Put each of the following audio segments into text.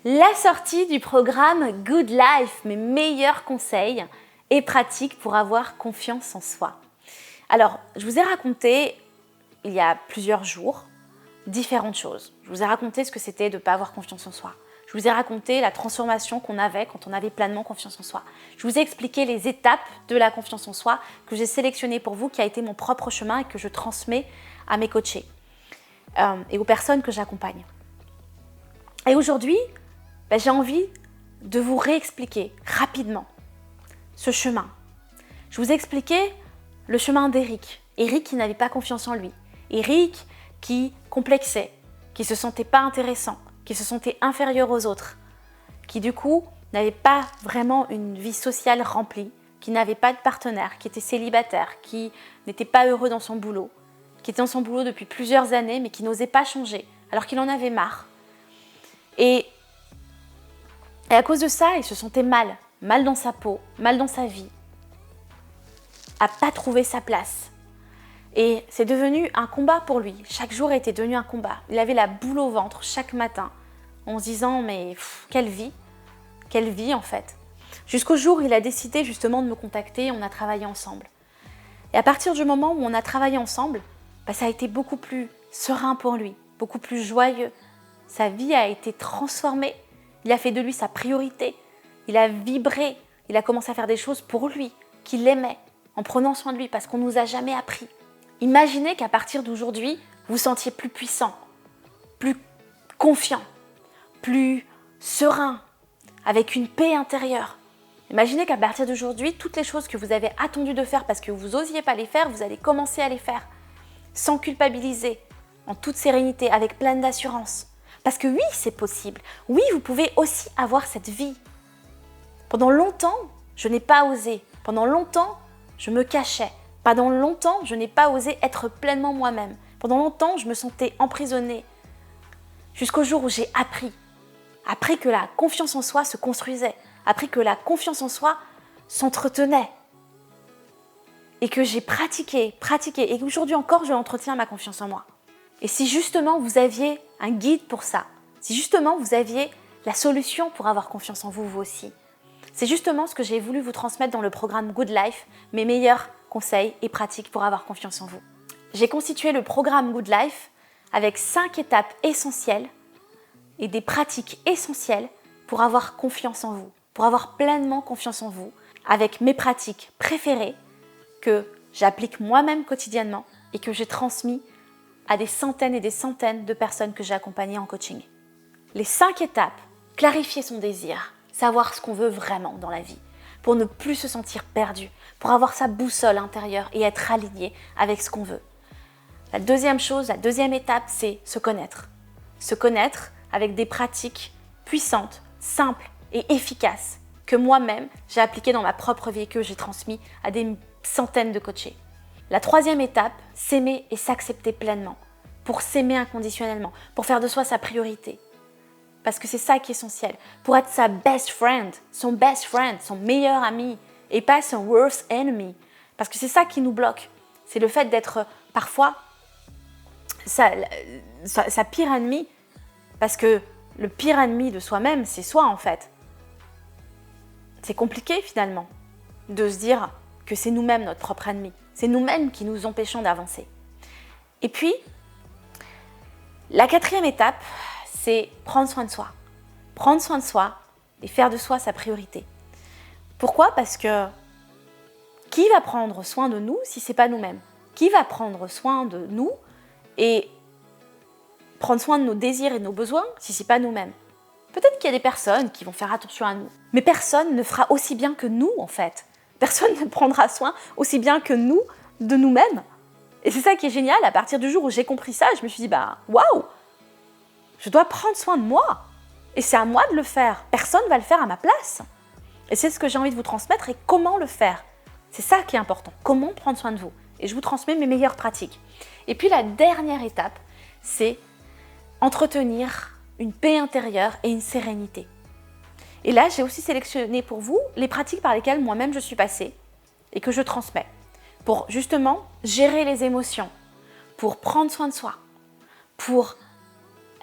La sortie du programme Good Life, mes meilleurs conseils et pratiques pour avoir confiance en soi. Alors, je vous ai raconté il y a plusieurs jours différentes choses. Je vous ai raconté ce que c'était de ne pas avoir confiance en soi. Je vous ai raconté la transformation qu'on avait quand on avait pleinement confiance en soi. Je vous ai expliqué les étapes de la confiance en soi que j'ai sélectionnées pour vous, qui a été mon propre chemin et que je transmets à mes coachés et aux personnes que j'accompagne. Et aujourd'hui, j'ai envie de vous réexpliquer rapidement ce chemin. Je vous ai expliqué le chemin d'Eric. Eric qui n'avait pas confiance en lui. Eric qui complexait, qui ne se sentait pas intéressant, qui se sentait inférieur aux autres, qui du coup n'avait pas vraiment une vie sociale remplie, qui n'avait pas de partenaire, qui était célibataire, qui n'était pas heureux dans son boulot, qui était dans son boulot depuis plusieurs années mais qui n'osait pas changer alors qu'il en avait marre. Et à cause de ça, il se sentait mal dans sa peau, mal dans sa vie, à pas trouver sa place. Et c'est devenu un combat pour lui. Chaque jour était devenu un combat. Il avait la boule au ventre chaque matin en se disant mais quelle vie en fait. Jusqu'au jour où il a décidé justement de me contacter et on a travaillé ensemble. Et à partir du moment où on a travaillé ensemble, ça a été beaucoup plus serein pour lui, beaucoup plus joyeux. Sa vie a été transformée. Il a fait de lui sa priorité. Il a vibré. Il a commencé à faire des choses pour lui, qu'il aimait, en prenant soin de lui parce qu'on ne nous a jamais appris. Imaginez qu'à partir d'aujourd'hui, vous vous sentiez plus puissant, plus confiant, plus serein, avec une paix intérieure. Imaginez qu'à partir d'aujourd'hui, toutes les choses que vous avez attendu de faire parce que vous n'osiez pas les faire, vous allez commencer à les faire, sans culpabiliser, en toute sérénité, avec pleine d'assurance. Parce que oui, c'est possible. Oui, vous pouvez aussi avoir cette vie. Pendant longtemps, je n'ai pas osé. Pendant longtemps, je me cachais. Pendant longtemps, je n'ai pas osé être pleinement moi-même. Pendant longtemps, je me sentais emprisonnée. Jusqu'au jour où j'ai appris que la confiance en soi se construisait, appris que la confiance en soi s'entretenait. Et que j'ai pratiqué. Et aujourd'hui encore, je entretiens ma confiance en moi. Et si justement vous aviez un guide pour ça, si justement vous aviez la solution pour avoir confiance en vous, vous aussi, c'est justement ce que j'ai voulu vous transmettre dans le programme Good Life, mes meilleurs conseils et pratiques pour avoir confiance en vous. J'ai constitué le programme Good Life avec 5 étapes essentielles et des pratiques essentielles pour avoir confiance en vous, pour avoir pleinement confiance en vous, avec mes pratiques préférées que j'applique moi-même quotidiennement et que j'ai transmis à des centaines et des centaines de personnes que j'ai accompagnées en coaching. Les 5 étapes: clarifier son désir, savoir ce qu'on veut vraiment dans la vie, pour ne plus se sentir perdu, pour avoir sa boussole intérieure et être aligné avec ce qu'on veut. La deuxième étape, c'est se connaître. Se connaître avec des pratiques puissantes, simples et efficaces que moi-même j'ai appliquées dans ma propre vie et que j'ai transmis à des centaines de coachés. La troisième étape, s'aimer et s'accepter pleinement, pour s'aimer inconditionnellement, pour faire de soi sa priorité. Parce que c'est ça qui est essentiel, pour être sa best friend, son meilleur ami, et pas son worst enemy. Parce que c'est ça qui nous bloque, c'est le fait d'être parfois sa pire ennemi, parce que le pire ennemi de soi-même, c'est soi en fait. C'est compliqué finalement de se dire que c'est nous-mêmes notre propre ennemi. C'est nous-mêmes qui nous empêchons d'avancer. Et puis, la quatrième étape, c'est prendre soin de soi. Prendre soin de soi et faire de soi sa priorité. Pourquoi ? Parce que qui va prendre soin de nous si ce n'est pas nous-mêmes ? Qui va prendre soin de nous et prendre soin de nos désirs et de nos besoins si ce n'est pas nous-mêmes ? Peut-être qu'il y a des personnes qui vont faire attention à nous, mais personne ne fera aussi bien que nous en fait. Personne ne prendra soin aussi bien que nous de nous-mêmes. Et c'est ça qui est génial, à partir du jour où j'ai compris ça, je me suis dit, waouh, je dois prendre soin de moi. Et c'est à moi de le faire. Personne ne va le faire à ma place. Et c'est ce que j'ai envie de vous transmettre et comment le faire. C'est ça qui est important. Comment prendre soin de vous. Et je vous transmets mes meilleures pratiques. Et puis la dernière étape, c'est entretenir une paix intérieure et une sérénité. Et là, j'ai aussi sélectionné pour vous les pratiques par lesquelles moi-même je suis passée et que je transmets pour justement gérer les émotions, pour prendre soin de soi, pour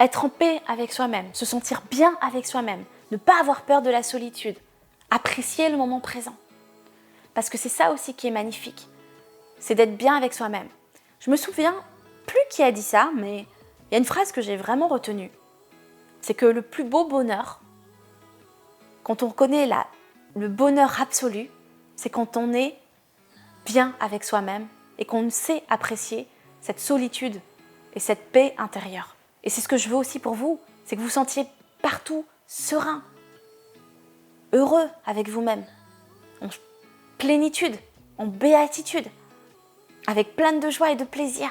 être en paix avec soi-même, se sentir bien avec soi-même, ne pas avoir peur de la solitude, apprécier le moment présent. Parce que c'est ça aussi qui est magnifique, c'est d'être bien avec soi-même. Je me souviens plus qui a dit ça, mais il y a une phrase que j'ai vraiment retenue. C'est que le plus beau bonheur, quand on connaît le bonheur absolu, c'est quand on est bien avec soi-même et qu'on sait apprécier cette solitude et cette paix intérieure. Et c'est ce que je veux aussi pour vous, c'est que vous vous sentiez partout serein, heureux avec vous-même, en plénitude, en béatitude, avec plein de joie et de plaisir.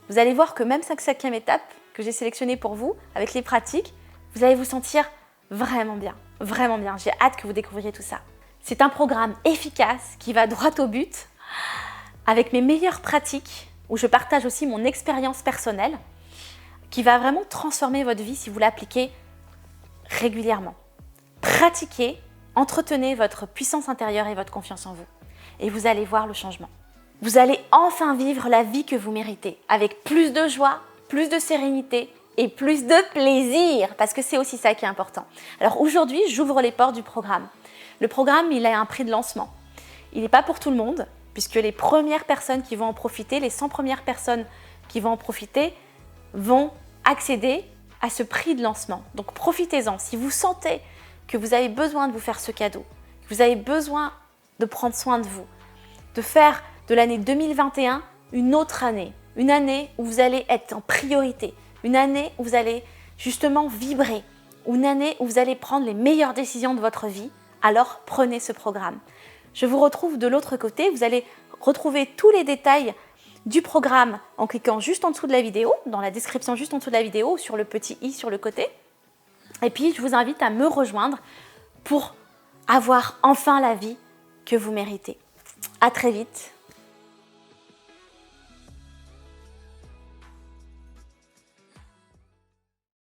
Vous allez voir que même cette 5e étape que j'ai sélectionnée pour vous, avec les pratiques, vous allez vous sentir vraiment bien, vraiment bien. J'ai hâte que vous découvriez tout ça. C'est un programme efficace qui va droit au but, avec mes meilleures pratiques, où je partage aussi mon expérience personnelle, qui va vraiment transformer votre vie si vous l'appliquez régulièrement. Pratiquez, entretenez votre puissance intérieure et votre confiance en vous. Et vous allez voir le changement. Vous allez enfin vivre la vie que vous méritez, avec plus de joie, plus de sérénité et plus de plaisir, parce que c'est aussi ça qui est important. Alors aujourd'hui, j'ouvre les portes du programme. Le programme, il a un prix de lancement. Il n'est pas pour tout le monde, puisque les premières personnes qui vont en profiter, les 100 premières personnes qui vont en profiter, vont accéder à ce prix de lancement. Donc profitez-en. Si vous sentez que vous avez besoin de vous faire ce cadeau, que vous avez besoin de prendre soin de vous, de faire de l'année 2021 une autre année, une année où vous allez être en priorité, une année où vous allez justement vibrer, une année où vous allez prendre les meilleures décisions de votre vie, alors prenez ce programme. Je vous retrouve de l'autre côté, vous allez retrouver tous les détails du programme en cliquant juste en dessous de la vidéo, dans la description juste en dessous de la vidéo, sur le petit i sur le côté. Et puis, je vous invite à me rejoindre pour avoir enfin la vie que vous méritez. À très vite.